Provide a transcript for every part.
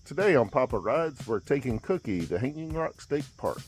Today on Papa Rides, we're taking Cookie to Hanging Rock State Park.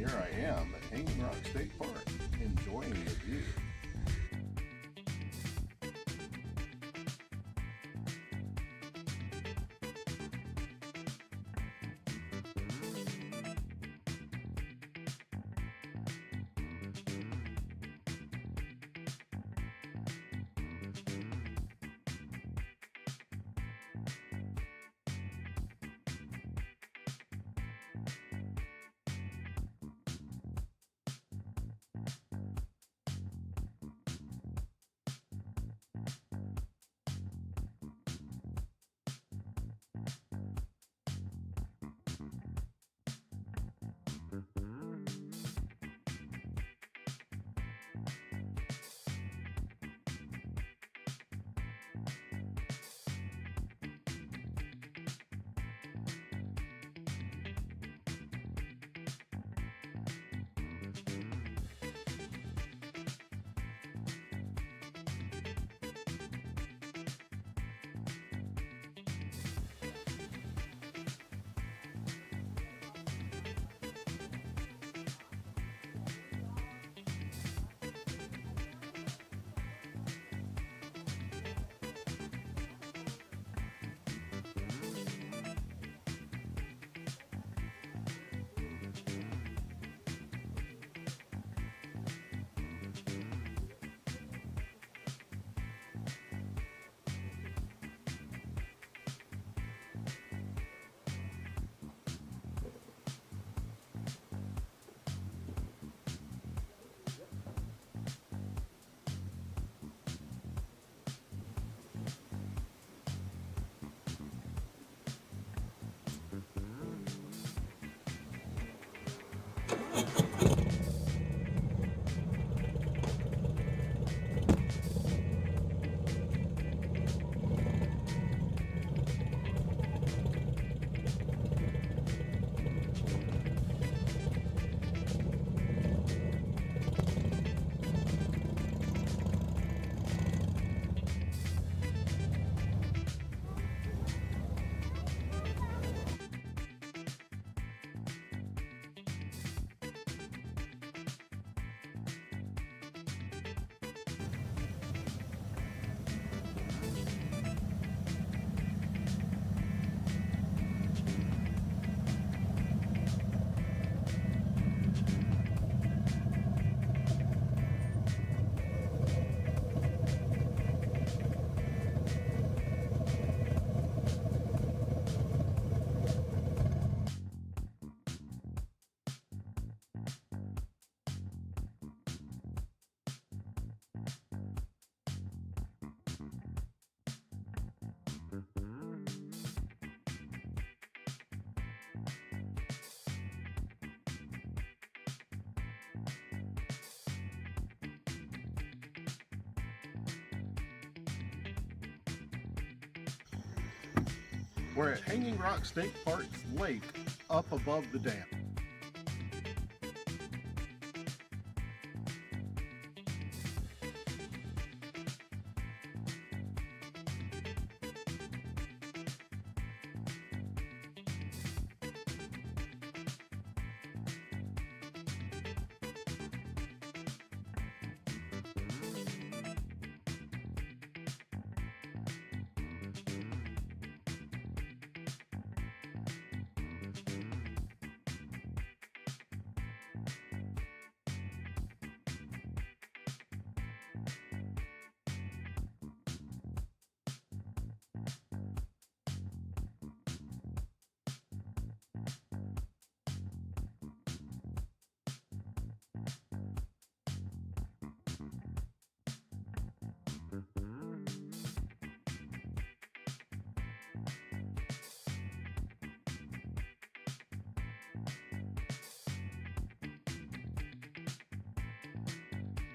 Here I am at Hanging Rock State Park, enjoying the view. We're at Hanging Rock State Park's lake up above the dam.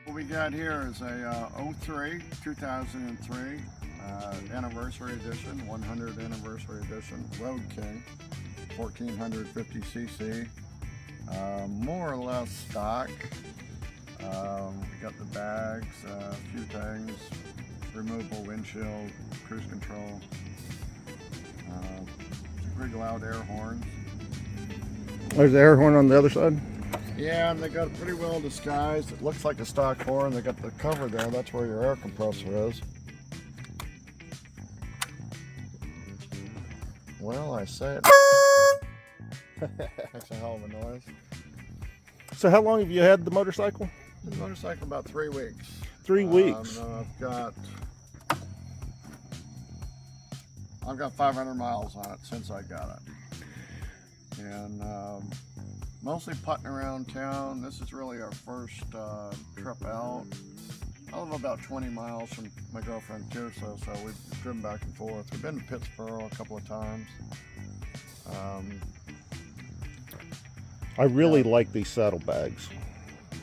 What we got here is a 2003 anniversary edition, 100 anniversary edition Road King, 1450cc, more or less stock. We got the bags, a few things, removable windshield, cruise control, some big loud air horns. There's the air horn on the other side. Yeah, and they got it pretty well disguised. It looks like a stock bore, and they got the cover there. That's where your air compressor is. Well, I say it. Makes a hell of a noise. So how long have you had the motorcycle? The motorcycle about 3 weeks. 3 weeks. I've got 500 miles on it since I got it, and mostly putting around town. This is really our first trip out. I live about 20 miles from my girlfriend Tirso, so we've driven back and forth. We've been to Pittsburgh a couple of times. I really like these saddlebags.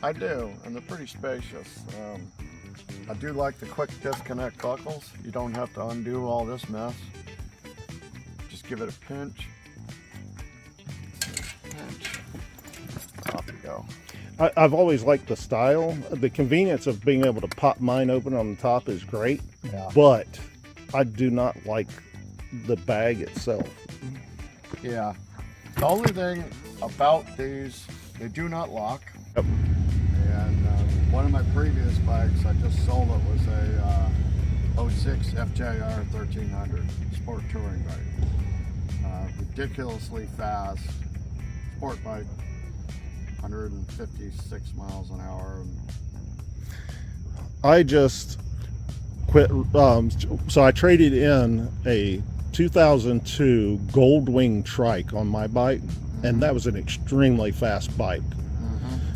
I do, and they're pretty spacious. I do like the quick disconnect buckles. You don't have to undo all this mess. Just give it a pinch. Pinch. Off you go. I've always liked the style. The convenience of being able to pop mine open on the top is great, Yeah. but I do not like the bag itself. Yeah. The only thing about these, they do not lock. Yep. And one of my previous bikes I just sold it was a 06 FJR 1300 sport touring bike. Ridiculously fast sport bike, 156 miles an hour. I just quit. So I traded in a 2002 Goldwing trike on my bike, and that was an extremely fast bike.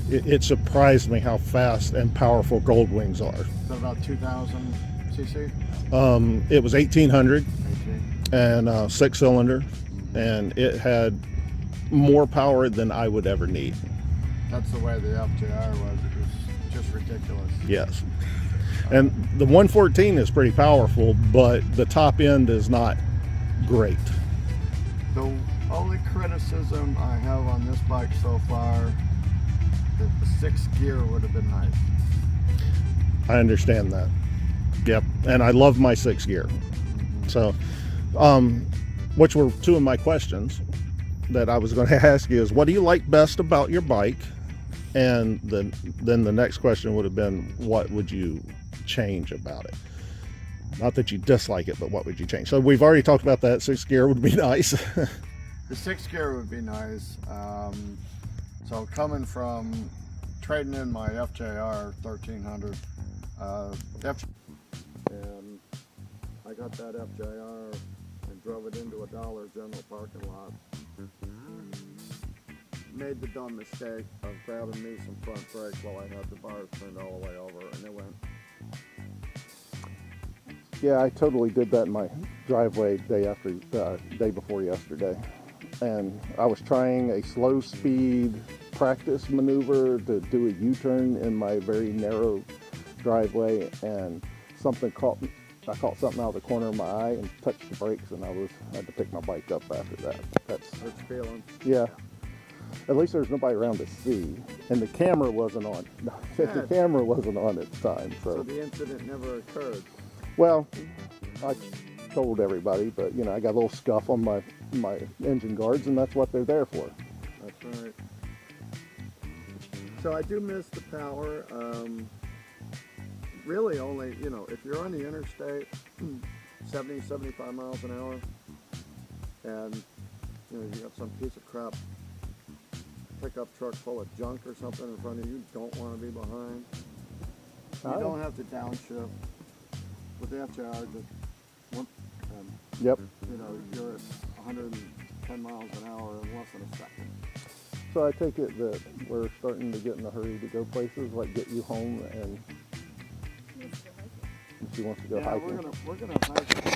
It surprised me how fast and powerful Goldwings are. Is that about 2,000 cc? It was 1800 18. and 6-cylinder, and it had more power than I would ever need. That's the way the FJR was. It was just ridiculous. Yes. And the 114 is pretty powerful, but the top end is not great. The only criticism I have on this bike so far, that the 6th gear would have been nice. I understand that. Yep. And I love my 6 gear. So, which were two of my questions that I was going to ask you is, what do you like best about your bike? And then the next question would have been, what would you change about it? Not that you dislike it, but what would you change? So we've already talked about that. 6th gear would be nice. The 6th gear would be nice. So coming from trading in my FJR 1300, and I got that FJR and drove it into a Dollar General parking lot. Made the dumb mistake of grabbing me some front brakes while I had the bars turned all the way over, and it went. Yeah, I totally did that in my driveway day before yesterday. And I was trying a slow speed practice maneuver to do a U-turn in my very narrow driveway, and I caught something out of the corner of my eye and touched the brakes, and I had to pick my bike up after that. That's feeling. Yeah. At least there's nobody around to see, and the camera wasn't on. The camera wasn't on at the time, So the incident never occurred. well, I told everybody, but I got a little scuff on my engine guards, and that's what they're there for. That's right. So I do miss the power. Really only, if you're on the interstate, 70, 75 miles an hour, and you got some piece of crap pickup truck full of junk or something in front of you, don't want to be behind. You don't have to downshift. With the FJR, just whoop, and Yep. you're at 110 miles an hour in less than a second. So I take it that we're starting to get in a hurry to go places, like get you home, and she wants to go hiking. We're gonna hike.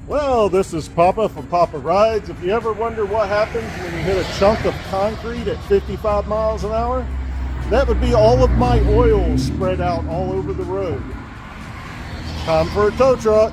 Well, this is Papa from Papa Rides. If you ever wonder what happens when you hit a chunk of concrete at 55 miles an hour, that would be all of my oil spread out all over the road. Time for a tow truck.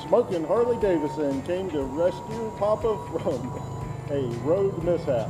Smoking Harley Davidson came to rescue Papa from a road mishap.